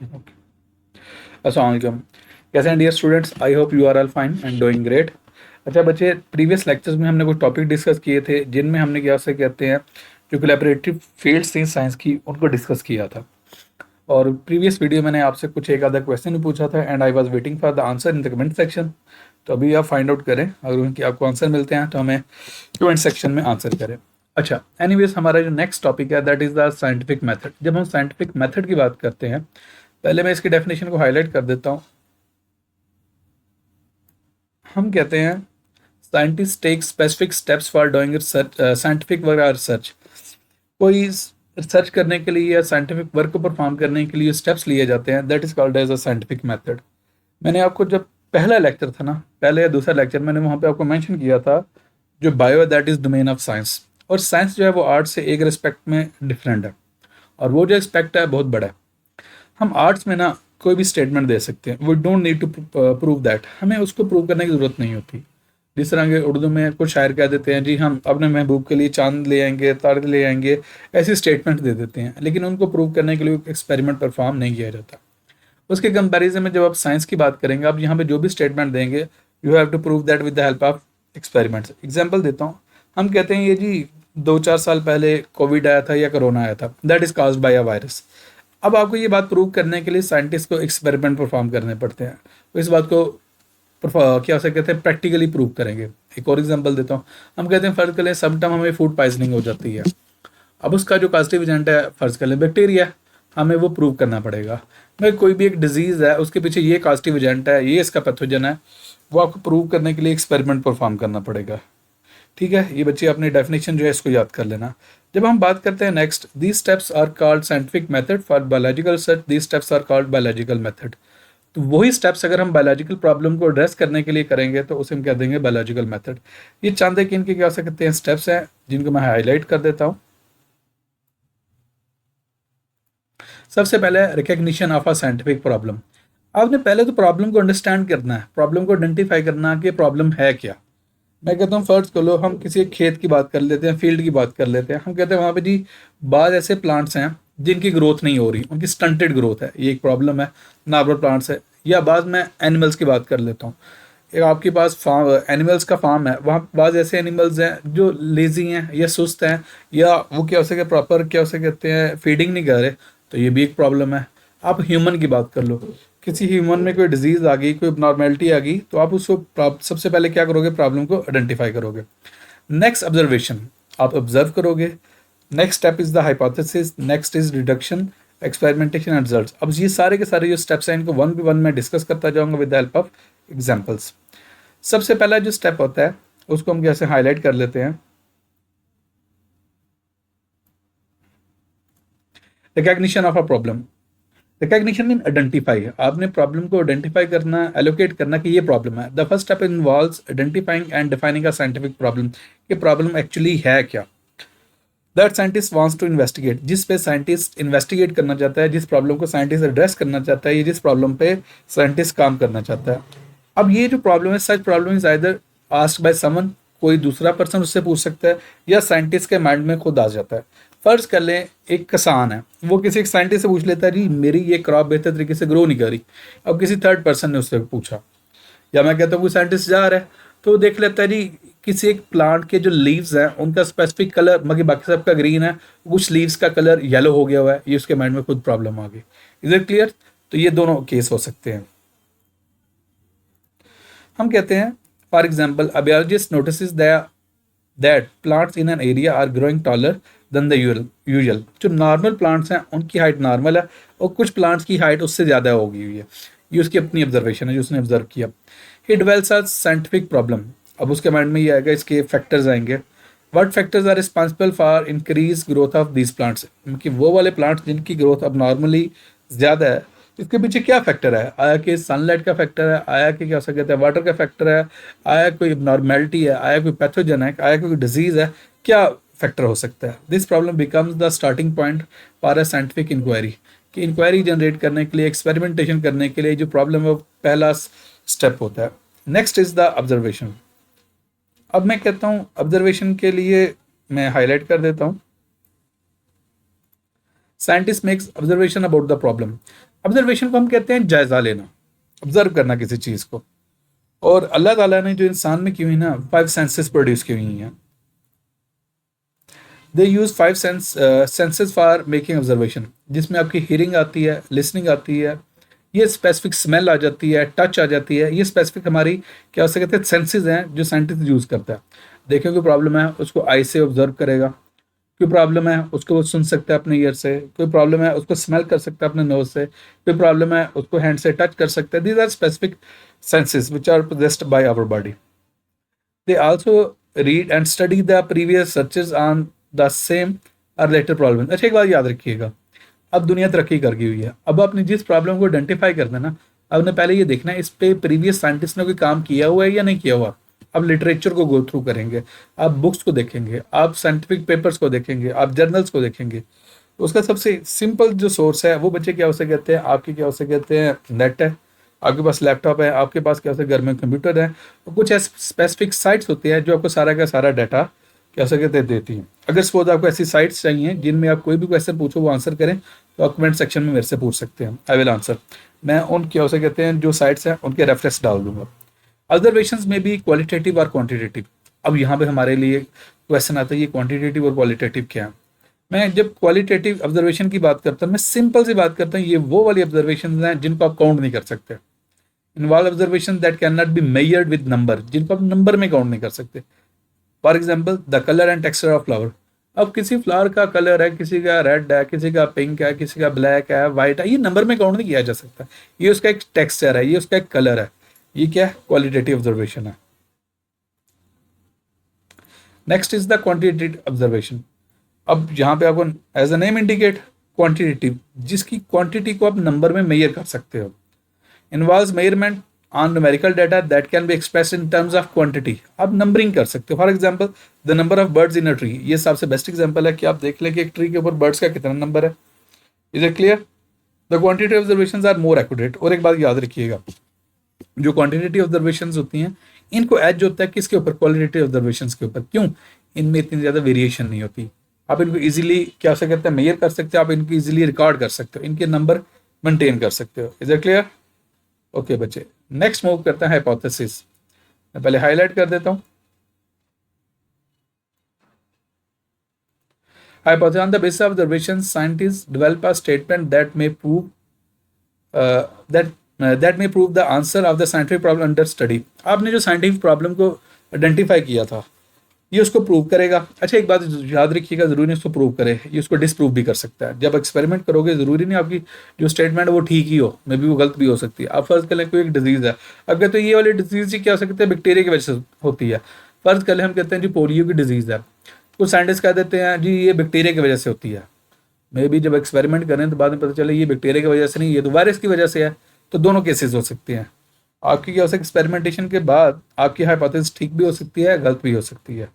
Okay. अस्सलाम वालेकुम। कैसे हैं dear students? I hope you are all fine and doing great. अच्छा बच्चे, प्रीवियस लेक्चर्स में हमने कुछ टॉपिक डिस्कस किए थे जिनमें हमने क्या से कहते हैं जो कोलैबोरेटिव फील्ड्स थी साइंस की उनको डिस्कस किया था। और प्रीवियस वीडियो मैंने आपसे कुछ एक आधा क्वेश्चन भी पूछा था and I was waiting for the answer in the comment section. तो अभी आप फाइंड आउट करें, अगर उनकी आपको आंसर मिलते हैं तो हमें कमेंट सेक्शन में आंसर करें। अच्छा, एनीवेज हमारा जो नेक्स्ट टॉपिक है that is the scientific method. जब हम साइंटिफिक मेथड की बात करते हैं, पहले मैं इसकी डेफिनेशन को हाईलाइट कर देता हूँ। हम कहते हैं scientist take specific steps for doing research, scientific work और रिसर्च। कोई रिसर्च करने के लिए या साइंटिफिक वर्क को परफॉर्म करने के लिए स्टेप्स लिए जाते हैं, that is called as a scientific method. मैंने आपको जब पहला लेक्चर था ना, पहले या दूसरा लेक्चर, मैंने वहाँ पे आपको मेंशन किया था जो बायो है that is domain of science. और साइंस जो है वो आर्ट से एक रिस्पेक्ट में डिफरेंट है, और वो जो एक्सपेक्ट है बहुत बड़ा है। हम आर्ट्स में ना कोई भी स्टेटमेंट दे सकते हैं, we don't need to prove that, हमें उसको प्रूव करने की ज़रूरत नहीं होती। जिस तरह के उर्दू में कुछ शायर कह देते हैं, जी हम अपने महबूब के लिए चांद ले आएंगे, तारे ले आएंगे, ऐसी स्टेटमेंट दे देते हैं, लेकिन उनको प्रूव करने के लिए एक्सपेरिमेंट परफॉर्म नहीं किया जाता। उसके कंपैरिजन में जब आप साइंस की बात करेंगे, आप यहाँ पे जो भी स्टेटमेंट देंगे, you have to prove that with the help of experiments. Example देता हूँ, हम कहते हैं ये जी 2-4 साल पहले कोविड आया था या कोरोना आया था, that is caused by a virus. अब आपको ये बात प्रूव करने के लिए साइंटिस्ट को एक्सपेरिमेंट परफॉर्म करने पड़ते हैं। तो इस बात को क्या से कहते हैं प्रैक्टिकली प्रूव करेंगे। एक और एग्जांपल देता हूँ, हम कहते हैं फर्ज कर लें सम टाइम हमें फूड पॉइजनिंग हो जाती है। अब उसका जो कॉजेटिव एजेंट है फर्ज कर लें बैक्टीरिया, हमें वो प्रूव करना पड़ेगा। भाई कोई भी एक डिजीज़ है, उसके पीछे ये कॉजेटिव एजेंट है, ये इसका पैथोजन है, वो आपको प्रूव करने के लिए एक्सपेरिमेंट परफॉर्म करना पड़ेगा। ठीक है, ये बच्चे अपनी डेफिनेशन जो है इसको याद कर लेना। जब हम बात करते हैं next, these steps are called scientific method for biological research, these steps are called biological method. तो वही स्टेप्स अगर हम बायोलॉजिकल प्रॉब्लम को एड्रेस करने के लिए करेंगे तो उसे हम कह देंगे बायोलॉजिकल मेथड। ये चंद एक इनके क्या हो सकते हैं स्टेप्स हैं जिनको मैं हाईलाइट कर देता हूँ। सबसे पहले recognition of a scientific problem. आपने पहले तो प्रॉब्लम को अंडरस्टैंड करना है, प्रॉब्लम को आइडेंटिफाई करना कि प्रॉब्लम है क्या। मैं कहता हूँ फर्ज कर लो, हम किसी एक खेत की बात कर लेते हैं, फील्ड की बात कर लेते हैं। हम कहते हैं वहाँ पे जी बाद ऐसे प्लांट्स हैं जिनकी ग्रोथ नहीं हो रही, उनकी स्टंटेड ग्रोथ है, ये एक प्रॉब्लम है, नार्मल प्लांट्स है। या बाद में एनिमल्स की बात कर लेता हूँ, एक आपके पास फार्म एनिमल्स का फार्म है, वहाँ बाद ऐसे एनिमल्स हैं जो लेजी हैं या सुस्त हैं, या वो क्या हो सके प्रॉपर क्या हो सके कहते हैं फीडिंग नहीं कर रहे, तो ये भी एक प्रॉब्लम है। आप ह्यूमन की बात कर लो, किसी ह्यूमन में कोई डिजीज़ आ गई, कोई नॉर्मेलिटी आ गई, तो आप उसको सबसे पहले क्या करोगे, प्रॉब्लम को आइडेंटिफाई करोगे। नेक्स्ट ऑब्जर्वेशन, आप ऑब्जर्व करोगे। Next step is the hypothesis, next is deduction, experimentation and results. अब ये सारे के सारे जो स्टेप्स हैं इनको वन बाई वन मैं डिस्कस करता जाऊंगा with the help of examples. सबसे पहला जो स्टेप होता है उसको हम कैसे हाईलाइट कर लेते हैं, recognition of a problem. Recognition mean identify, आपने प्रॉब्लम को आइडेंटिफाई करना, एलोकेट करना कि ये प्रॉब्लम है। The first step involves identifying and defining a scientific problem, कि प्रॉब्लम एक्चुअली है क्या। That scientist wants to investigate, जिस पे साइंटिस्ट इन्वेस्टिगेट करना चाहता है, जिस प्रॉब्लम को साइंटिस्ट एड्रेस करना चाहता है, या जिस प्रॉब्लम पे साइंटिस्ट काम करना चाहता है। अब ये जो प्रॉब्लम है, सच problem is either asked by someone, कोई दूसरा पर्सन उससे पूछ सकता है, या साइंटिस्ट के माइंड में खुद आ जाता है। फर्ज कर लें एक किसान है, वो किसी एक साइंटिस्ट से पूछ लेता है जी मेरी ये क्रॉप बेहतर तरीके से ग्रो नहीं कर रही। अब किसी थर्ड पर्सन ने उससे पूछा, या मैं कहता हूँ कोई साइंटिस्ट जा रहा है तो वो देख लेता है जी किसी एक प्लांट के जो लीव्स हैं उनका स्पेसिफिक कलर, मगर बाकी सबका ग्रीन है, कुछ लीव्स का कलर येलो हो गया हुआ है, ये उसके माइंड में खुद प्रॉब्लम आ गई। Is it clear? तो ये दोनों केस हो सकते हैं। हम कहते हैं for example a biologist notice that plants in an area are growing taller than the usual. जो नॉर्मल प्लांट्स हैं उनकी हाइट नॉर्मल है, और कुछ प्लांट्स की हाइट उससे ज़्यादा हो गई हुई है। ये उसकी अपनी ऑब्जर्वेशन है जो उसने ऑब्जर्व किया। He develops are scientific problem. अब उसके माइंड में ये आएगा, इसके फैक्टर्स आएंगे। What factors are responsible for increase growth of these plants, कि वो वाले प्लांट्स जिनकी ग्रोथ अब नॉर्मली ज़्यादा है, इसके पीछे क्या फैक्टर है। आया कि सनलाइट का फैक्टर है, आया कि क्या हो सकता है वाटर का फैक्टर है, आया कोई नॉर्मेलिटी है, आया कोई पैथोजन है, आया कोई डिजीज़ है, क्या फैक्टर हो सकता है। This problem becomes the starting point for a scientific inquiry, कि इंक्वायरी जनरेट करने के लिए, एक्सपेरिमेंटेशन करने के लिए जो प्रॉब्लम है वो पहला स्टेप होता है। Next is the observation. अब मैं कहता हूँ ऑब्जर्वेशन के लिए मैं हाईलाइट कर देता हूँ। Scientist makes observation about the problem. Observation को हम कहते हैं जायजा लेना, ऑब्जर्व करना किसी चीज को। और अल्लाह ताला ने जो इंसान में की हुई ना 5 सेंसेस प्रोड्यूस की हुई हैं, they use 5 senses for making observation, जिसमें आपकी हियरिंग आती है, लिसनिंग आती है, ये स्पेसिफिक स्मेल आ जाती है, टच आ जाती है, ये स्पेसिफिक हमारी क्या उसे कहते हैं सेंसेस हैं जो साइंटिस्ट यूज करता है। देखिए कोई प्रॉब्लम है उसको आई से ऑब्जर्व करेगा, कोई प्रॉब्लम है उसको वो सुन सकता है अपने ईयर से, कोई प्रॉब्लम है उसको स्मेल कर सकता है अपने नोज से, कोई प्रॉब्लम है उसको हैंड से टच कर सकता है। These are specific senses which are possessed by our body. They also read and study the previous searches on the same or later problem. अच्छा एक बात याद रखिएगा, अब दुनिया तरक्की कर गई हुई है, अब आपने जिस प्रॉब्लम को आइडेंटिफाई करना है ना, आपने पहले ये देखना है इस पे प्रीवियस साइंटिस्ट ने कोई काम किया हुआ है या नहीं किया हुआ। आप लिटरेचर को गो थ्रू करेंगे, आप बुक्स को देखेंगे, आप साइंटिफिक पेपर्स को देखेंगे, आप जर्नल्स को देखेंगे। उसका सबसे सिंपल जो सोर्स है वो बच्चे क्या उसे कहते हैं, आपके क्या उसे कहते हैं, नेट है, आपके पास लैपटॉप है, आपके पास क्या उसे घर में कंप्यूटर है, और कुछ ऐसे स्पेसिफिक साइट्स होती हैं जो आपको सारा का सारा डाटा क्या उसे कहते देती हैं। अगर सपोज आपको ऐसी साइट्स चाहिए जिनमें आप कोई भी क्वेश्चन पूछो वो आंसर करें, तो आप कमेंट सेक्शन में मेरे से पूछ सकते हैं, आई विल आंसर। मैं उन क्या उसे कहते हैं जो साइट्स हैं उनके रेफरेंस डाल दूंगा। ऑब्जर्वेशंस में भी क्वालिटेटिव और क्वांटिटेटिव। अब यहाँ पे हमारे लिए क्वेश्चन आता है ये क्वांटिटेटिव और क्वालिटेटिव क्या है। मैं जब क्वालिटेटिव ऑब्जर्वेशन की बात करता हूँ, मैं सिंपल सी बात करता हूँ, ये वो वाली ऑब्जर्वेशन हैं जिनको आप काउंट नहीं कर सकते। Involve observation that can not be measured with number, जिनको आप नंबर में काउंट नहीं कर सकते। For example the colour and texture of flower. अब किसी फ्लावर का कलर है, किसी का रेड है, किसी का पिंक है, किसी का ब्लैक है, वाइट है, ये नंबर में काउंट नहीं किया जा सकता। ये उसका एक टेक्सचर है, ये उसका एक कलर है, ये क्या है, क्वालिटेटिव ऑब्जर्वेशन है। Next is the quantitative observation. अब यहाँ पे आपको as a name indicate quantitative, जिसकी क्वांटिटी को आप नंबर में मेजर कर सकते हो। Involves measurement on numerical data that can be express in terms of quantity. आप नंबरिंग कर सकते हो। For example the number of birds in a tree, ये सबसे बेस्ट एग्जांपल है कि आप देख लें कि एक ट्री के ऊपर बर्ड्स का कितना नंबर है। Is it clear? The quantity observations are more accurate. और एक बात याद रखिएगा, जो क्वांटिटेटिव ऑब्जर्वेशंस होती हैं इनको एज होता है किसके ऊपर, क्वालिटेटिव ऑब्जर्वेशंस के ऊपर। क्यों? इनमें इतनी ज़्यादा वेरिएशन नहीं होती। आप इनको इजीली क्या से कहते हैं मेजर कर सकते हो, आप इनको इजीली रिकॉर्ड कर सकते हो, इनके नंबर मेंटेन कर सकते हो। Is it clear? ओके बच्चे, नेक्स्ट मूव करते हैं हाइपोथेसिस। मैं पहले हाईलाइट कर देता हूँ। Hypothesis on the basis of observations, scientists develop a statement that may prove that may prove the answer of the scientific problem under study। आपने जो साइंटिफिक प्रॉब्लम को आइडेंटिफाई किया था ये उसको प्रूव करेगा। अच्छा एक बात याद रखिएगा, जरूरी नहीं उसको प्रूव करे, ये उसको डिसप्रूव भी कर सकता है। जब एक्सपेरिमेंट करोगे जरूरी नहीं आपकी जो स्टेटमेंट है वो ठीक ही हो, मे बी वो गलत भी हो सकती है। आप फर्ज कर लें कोई एक डिजीज है, अगर तो ये वाली डिजीज ही क्या हो सकती है, बैक्टीरिया की वजह से होती है। फर्ज कर लें हम कहते हैं जी पोलियो की डिजीज है, कुछ साइंटिस्ट कह देते हैं जी ये बैक्टीरिया की वजह से होती है। मे बी जब एक्सपेरिमेंट करें तो बाद में पता चले ये बैक्टीरिया की वजह से नहीं, ये तो वायरस की वजह से है। तो दोनों केसेस हो सकते हैं। आपकी क्या हो सकता है, एक्सपेरिमेंटेशन के बाद आपकी हाइपोथेसिस ठीक भी हो सकती है, गलत भी हो सकती है।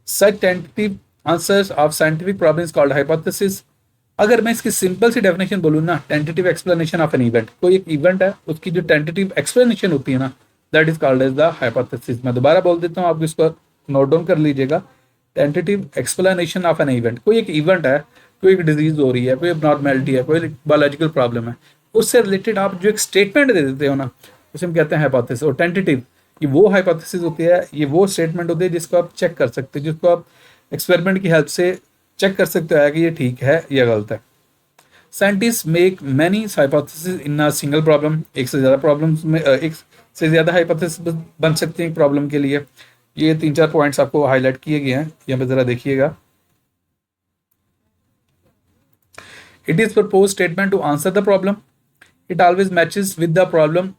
Such tentative answers of scientific problem is called hypothesis। अगर मैं इसकी सिंपल सी डेफिनेशन बोलूँ ना, tentative explanation of an event, कोई एक इवेंट है उसकी जो टेंटेटिव एक्सप्लेनेशन होती है ना, that is called as the hypothesis. मैं दोबारा बोल देता हूँ, आप इसको नोट डाउन कर लीजिएगा। Tentative explanation of an event, कोई एक इवेंट है, कोई एक डिजीज हो रही है, कोई नॉर्मेलिटी है, कोई बायोलॉजिकल प्रॉब्लम है, उससे रिलेटेड आप जो एक स्टेटमेंट दे देते हो ना, उसे हम कहते हैं हाइपोथेसिस। और टेंटेटिव ये वो हाइपोथेसिस होती है, ये वो स्टेटमेंट होती है जिसको आप चेक कर सकते हो, जिसको आप एक्सपेरिमेंट की हेल्प से चेक कर सकते हो कि ये ठीक है या गलत है। Scientist make many hypothesis in a single problem. एक से ज़्यादा प्रॉब्लम्स में एक से ज़्यादा हाइपोथेसिस बन सकते हैं प्रॉब्लम के लिए। ये 3-4 पॉइंट्स आपको हाईलाइट किए गए हैं, यहाँ पे ज़रा देखिएगा। It is propose statement to answer the problem, it always matches with the problem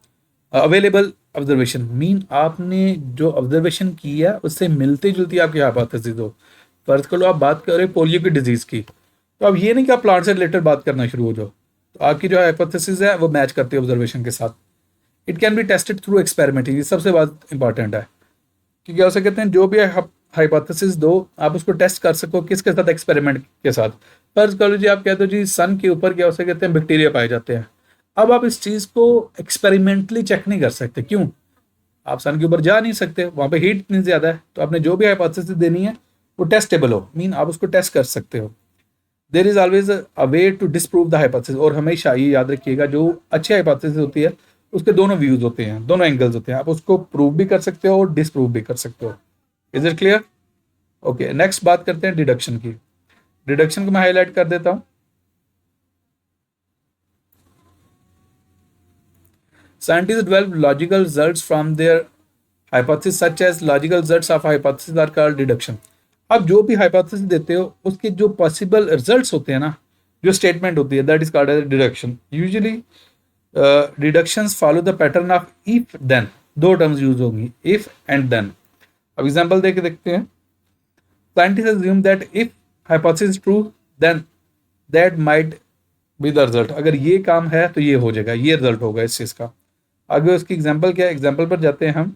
available observation. Mean आपने जो ऑब्जर्वेशन की है उससे मिलती जुलती आपकी हाइपोथेसिस हो। फर्ज कर लो आप बात कर रहे हो पोलियो की डिजीज़ की, तो अब ये नहीं कि आप प्लांट से रिलेटेड बात करना शुरू हो जाओ, तो आपकी जो हाइपोथेसिस है वो मैच करती है ऑब्जर्वेशन के साथ। It can be tested through experimenting, ये सबसे बात इंपॉर्टेंट है कि क्या उसे कहते हैं जो भी हाइपोथेसिस दो आप उसको टेस्ट कर सको, किसके साथ, एक्सपेरिमेंट के साथ। फर्ज कर लीजिए आप कहते हो जी सन के ऊपर क्या उसे कहते हैं बैक्टीरिया पाए जाते हैं। अब आप इस चीज़ को एक्सपेरिमेंटली चेक नहीं कर सकते, क्यों? आप सन के ऊपर जा नहीं सकते, वहाँ पे हीट इतनी ज़्यादा है। तो आपने जो भी हाइपोथेसिस देनी है वो टेस्टेबल हो, मीन आप उसको टेस्ट कर सकते हो। There is always a way to disprove the hypothesis, और हमेशा ये याद रखिएगा जो अच्छी हाइपोथेसिस होती है उसके दोनों व्यूज होते हैं, दोनों एंगल्स होते हैं, आप उसको प्रूव भी कर सकते हो और डिसप्रूव भी कर सकते हो। Is it clear? Okay, next बात करते हैं डिडक्शन की। डिडक्शन को मैं हाईलाइट कर देता हूं। Scientists develop logical results from their hypothesis, such as logical results of hypothesis are called deduction. आप जो भी hypothesis देते हो उसके जो possible results होते हैं ना, जो statement होती है, that is called as deduction. Usually deductions follow the pattern of if then. दो terms use होंगी, if and then. अब example दे के देखते हैं। Scientists assume that if hypothesis is true, then that might be the result. अगर ये काम है तो ये हो जाएगा, ये रिजल्ट होगा इस चीज का। आगे उसकी एग्जाम्पल क्या है, एग्जाम्पल पर जाते हैं हम।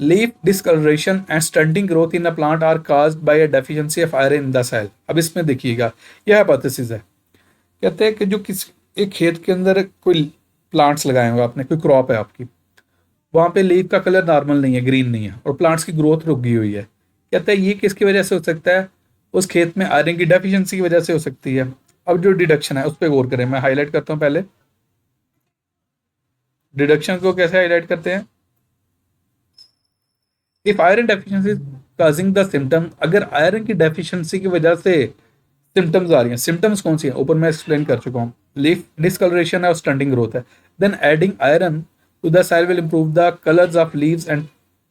Leaf discoloration and stunting growth in a plant are caused by a deficiency of iron in the soil. अब इसमें देखिएगा, यह हाइपोथेसिस है। कहते हैं कि जो किस एक खेत के अंदर कोई प्लांट्स लगाए हुए आपने, कोई क्रॉप है आपकी, वहां पे लीफ का कलर नॉर्मल नहीं है, ग्रीन नहीं है, और प्लांट्स की ग्रोथ रुक गई हुई है। कहते हैं ये किसकी वजह से हो सकता है? उस खेत में आयरन की डेफिशिएंसी की वजह से हो सकती है। अब जो डिडक्शन है उस पर गौर करें, मैं हाईलाइट करता हूँ पहले। डिडक्शन को कैसे हाईलाइट करते हैं? If iron deficiency causing the symptom, अगर आयरन की डेफिशिएंसी की वजह से सिम्टम्स आ रही हैं, सिम्टम्स कौन सी हैं ऊपर मैं एक्सप्लेन कर चुका हूँ, लीफ डिस्कलरेशन है और स्टंटिंग ग्रोथ है, then adding iron to the soil will improve the colours of leaves and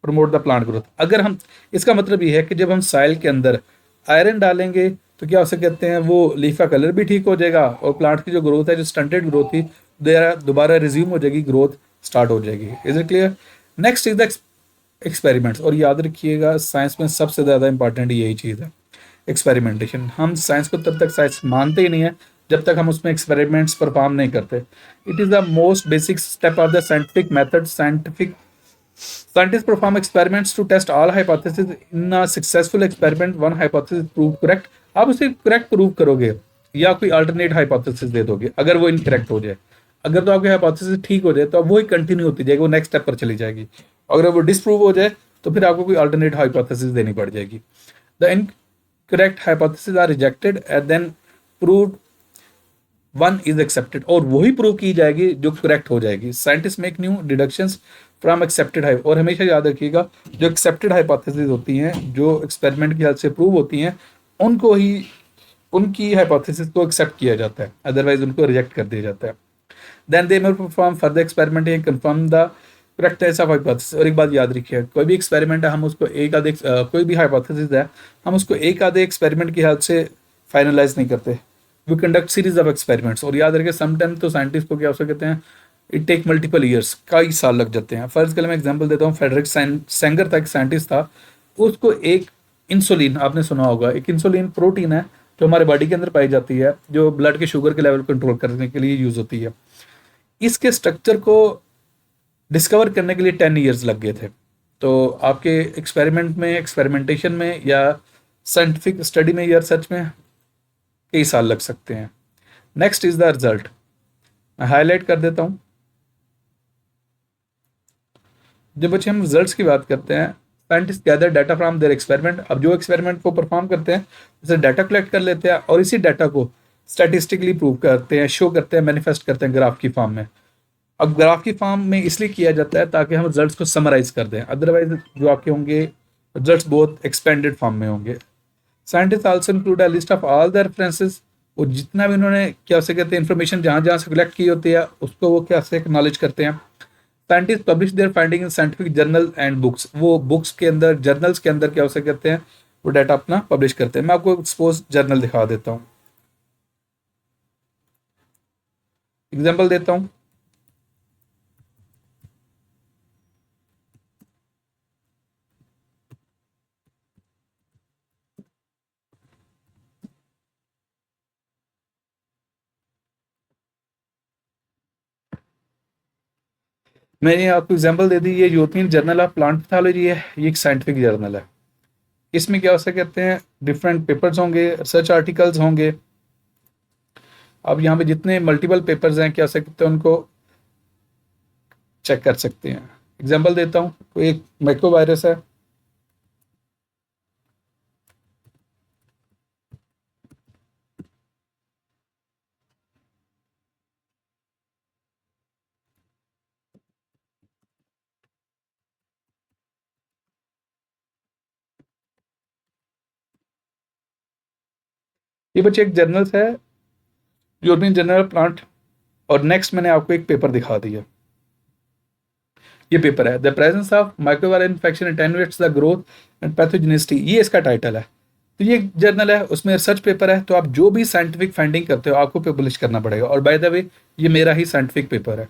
promote the plant growth. अगर हम, इसका मतलब ये है कि जब हम सॉइल के अंदर आयरन डालेंगे तो क्या हो सकते हैं, वो लीफ का कलर भी ठीक हो जाएगा और प्लांट की जो ग्रोथ है, जो स्टंटेड ग्रोथ थी, दोबारा रिज्यूम हो जाएगी, ग्रोथ स्टार्ट हो जाएगी। Is it clear? Next is the experiments. और याद रखिएगा साइंस में सबसे ज़्यादा इंपॉर्टेंट यही चीज़ है, एक्सपेरिमेंटेशन। हम साइंस को तब तक साइंस मानते ही नहीं है जब तक हम उसमें एक्सपेरिमेंट्स परफॉर्म नहीं करते। It is the most basic step of the scientific method. Scientists perform experiments to test all hypotheses. In a successful experiment, one hypothesis proved correct. आप उसे करेक्ट प्रूव करोगे या कोई अल्टरनेट हाइपोथेसिस दे दोगे अगर वो इनकरेक्ट हो जाए। अगर तो आपकी हाइपोथेसिस ठीक हो जाए तो अब वही कंटिन्यू होती जाएगी, वो नेक्स्ट स्टेप पर चली जाएगी। अगर वो डिसप्रूव हो जाए तो फिर आपको कोई अल्टरनेट हाइपोथेसिस देनी पड़ जाएगी। The incorrect hypothesis are rejected and then proved one is accepted, और वही प्रूव की जाएगी जो करेक्ट हो जाएगी। Scientist make new deductions from accepted hype, और हमेशा याद रखिएगा जो एक्सेप्टेड हाइपोथेसिस होती हैं, जो एक्सपेरिमेंट की हेल्प से प्रूव होती हैं, उनको ही, उनकी हाइपोथेसिस को एक्सेप्ट किया जाता है, अदरवाइज उनको रिजेक्ट कर दिया जाता है। Then they may perform further experiment and confirm the correctness of hypothesis. और एक बात याद रखिए, कोई भी एक्सपेरिमेंट है हम उसको एक आधे कोई भी हाइपोथेसिस है हम उसको एक आधे एक्सपेरिमेंट की हेल्प से फाइनलाइज नहीं करते। We conduct series of experiments. और याद रखिए समटाइम तो साइंटिस्ट को क्या हो सकते हैं, इट टेक मल्टीपल ईयर्स, कई साल लग जाते हैं। फर्ज के लिए मैं एग्जांपल देता हूँ, फेडरिक सेंगर था, एक साइंटिस्ट था, उसको एक इंसुलिन, आपने सुना होगा, एक इंसुलिन प्रोटीन है जो हमारे बॉडी के अंदर पाई जाती है, जो ब्लड के शुगर के लेवल कंट्रोल करने के लिए यूज होती है। इसके स्ट्रक्चर को डिस्कवर करने के लिए 10 ईयर्स लग गए थे। तो आपके एक्सपेरिमेंट में, एक्सपेरिमेंटेशन में या साइंटिफिक स्टडी में या रिसर्च में कई साल लग सकते हैं। नेक्स्ट इज द रिजल्ट, मैं हाईलाइट कर देता हूं। जब बच्चे हम रिजल्ट्स की बात करते हैं, scientist gather data from their experiment. अब जो एक्सपेरिमेंट को परफॉर्म करते हैं उसे डाटा कलेक्ट कर लेते हैं और इसी डाटा को स्टैटिस्टिकली प्रूव करते हैं, शो करते हैं, मैनिफेस्ट करते हैं ग्राफ की फॉर्म में। अब ग्राफ की फॉर्म में इसलिए किया जाता है ताकि हम रिजल्ट्स को समराइज कर दें, अदरवाइज जो आपके होंगे रिजल्ट्स बहुत एक्सपेंडेड फॉर्म में होंगे। Scientist also include a list of all the references, और जितना भी उन्होंने क्या से कहते हैं इन्फॉर्मेशन जहाँ जहाँ से कलेक्ट की होती है उसको वो क्या से एक्नॉलेज करते हैं। Scientist publish there finding in scientific journal and books, वो बुक्स के अंदर, जर्नल्स के अंदर क्या हो सकते हैं, वो डाटा अपना पब्लिश करते हैं। मैं आपको सपोज जर्नल दिखा देता हूँ, एग्जाम्पल देता हूँ। मैंने आपको एग्जांपल दे दी, ये European journal of plant pathology है, ये एक साइंटिफिक जर्नल है। इसमें क्या हो सकते हैं, डिफरेंट पेपर्स होंगे, रिसर्च आर्टिकल्स होंगे। अब यहाँ पे जितने मल्टीपल पेपर्स हैं क्या हो सकते हैं, उनको चेक कर सकते हैं। एग्जांपल देता हूँ, कोई एक माइक्रो वायरस है, ये बच्चे एक जर्नल्स है, यूरोपियन जर्नल प्लांट, और नेक्स्ट मैंने आपको एक पेपर दिखा दिया, ये पेपर है the presence of microviral infection attenuates the growth and pathogenicity, ये इसका टाइटल है। तो ये जर्नल है, उसमें रिसर्च पेपर है, तो आप जो भी साइंटिफिक फाइंडिंग करते हो आपको पब्लिश करना पड़ेगा। और बाय द वे ये मेरा ही साइंटिफिक पेपर है।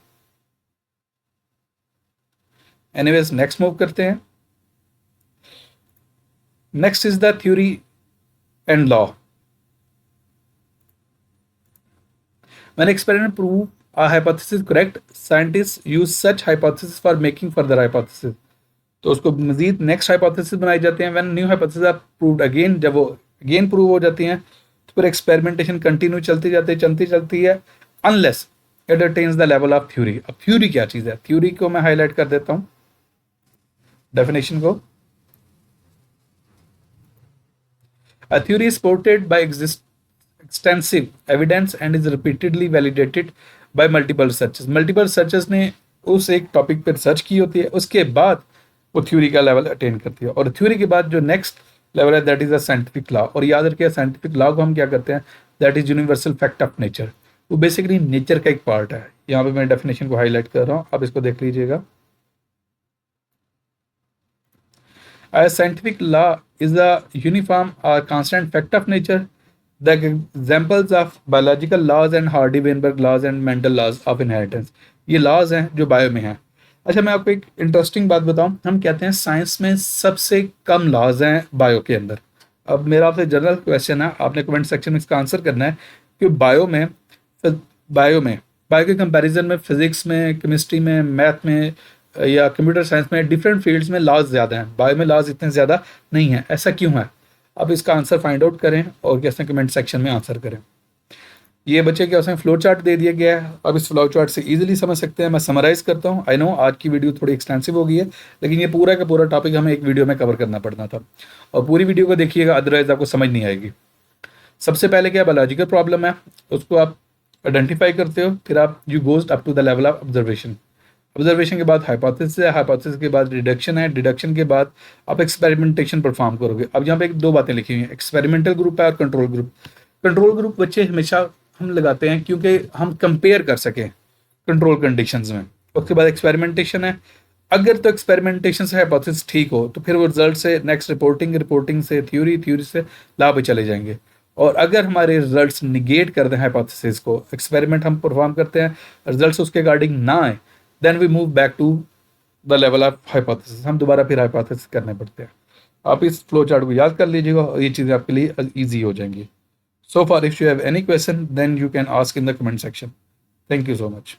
एनीवेज नेक्स्ट मूव करते हैं। Next is the theory and law. When experiment prove a hypothesis correct, scientists use such hypothesis for making further hypothesis. तो उसको मजीद नेक्स्ट हाइपोथेसिस बनाई जाते हैं। When new hypothesis are proved again, जब वो again prove हो जाती हैं तो फिर एक्सपेरिमेंटेशन कंटिन्यू चलती है unless it attains the level of theory. अब थ्योरी क्या चीज़ है, थ्योरी को मैं हाईलाइट कर देता हूँ डेफिनेशन को। A theory is supported by extensive evidence and is repeatedly validated by multiple researchers. Multiple researchers ने उस एक टॉपिक पर रिसर्च की होती है, उसके बाद वो थ्योरी का लेवल अटेन करती है। और थ्योरी के बाद जो नेक्स्ट लेवल है that is a scientific law. और याद रखिए साइंटिफिक लॉ को हम क्या करते हैं, that is universal fact of nature. वो बेसिकली नेचर का एक पार्ट है। यहाँ पे मैं डेफिनेशन को हाईलाइट कर रहा हूँ, आप इसको देख लीजिएगा। A scientific law is a uniform or constant fact of nature. The examples of biological laws and Hardy-Weinberg laws and mental laws of inheritance. ये laws हैं जो बायो में हैं। अच्छा, मैं आपको एक इंटरेस्टिंग बात बताऊं, हम कहते हैं साइंस में सबसे कम लॉज हैं बायो के अंदर। अब मेरा आपसे जनरल क्वेश्चन है, आपने कमेंट सेक्शन में इसका आंसर करना है कि बायो में बायो के कंपैरिजन में फिजिक्स में, केमिस्ट्री में, मैथ में या कंप्यूटर साइंस में, डिफरेंट फील्ड्स में लॉज ज़्यादा हैं, बायो में लॉज इतने ज़्यादा नहीं हैं। ऐसा क्यों है? अब इसका आंसर फाइंड आउट करें और कैसे कमेंट सेक्शन में आंसर करें। ये बच्चे क्या उसमें फ्लो चार्ट दे दिया गया है, अब इस फ्लो चार्ट से इजीली समझ सकते हैं। मैं समराइज करता हूँ। आई नो आज की वीडियो थोड़ी एक्सटेंसिव हो गई है, लेकिन ये पूरा का पूरा टॉपिक हमें एक वीडियो में कवर करना पड़ना था, और पूरी वीडियो को देखिएगा, अदरवाइज आपको समझ नहीं आएगी। सबसे पहले क्या बायोलॉजिकल प्रॉब्लम है उसको आप आइडेंटिफाई करते हो, फिर आप you goes up to the level of observation. Observation के बाद हाइपोथेसिस है, हाइपोथेसिस के बाद डिडक्शन है, डिडक्शन के बाद आप एक्सपेरिमेंटेशन परफॉर्म करोगे। अब यहाँ पे एक दो बातें लिखी हुई हैं, एक्सपेरिमेंटल ग्रुप है और कंट्रोल ग्रुप। कंट्रोल ग्रुप बच्चे हमेशा हम लगाते हैं क्योंकि हम कंपेयर कर सकें कंट्रोल कंडीशंस में। उसके बाद एक्सपेरिमेंटेशन है, अगर तो एक्सपेरिमेंटेशन से हाइपोथेसिस ठीक हो तो फिर वो रिजल्ट से नेक्स्ट रिपोर्टिंग से थ्योरी से ला पे चले जाएंगे। और अगर हमारे रिजल्ट्स निगेट कर दें हाइपोथेसिस को, एक्सपेरिमेंट हम परफॉर्म करते हैं, रिजल्ट्स उसके अकॉर्डिंग ना आए, then we move back to the level of hypothesis. हम दोबारा फिर हाइपोथेसिस करने पड़ते हैं। आप इस फ्लो चार्ट को याद कर लीजिएगा और ये चीज़ें आपके लिए ईजी हो जाएंगी। So far, if you have any question, then you can ask in the comment section. Thank you so much.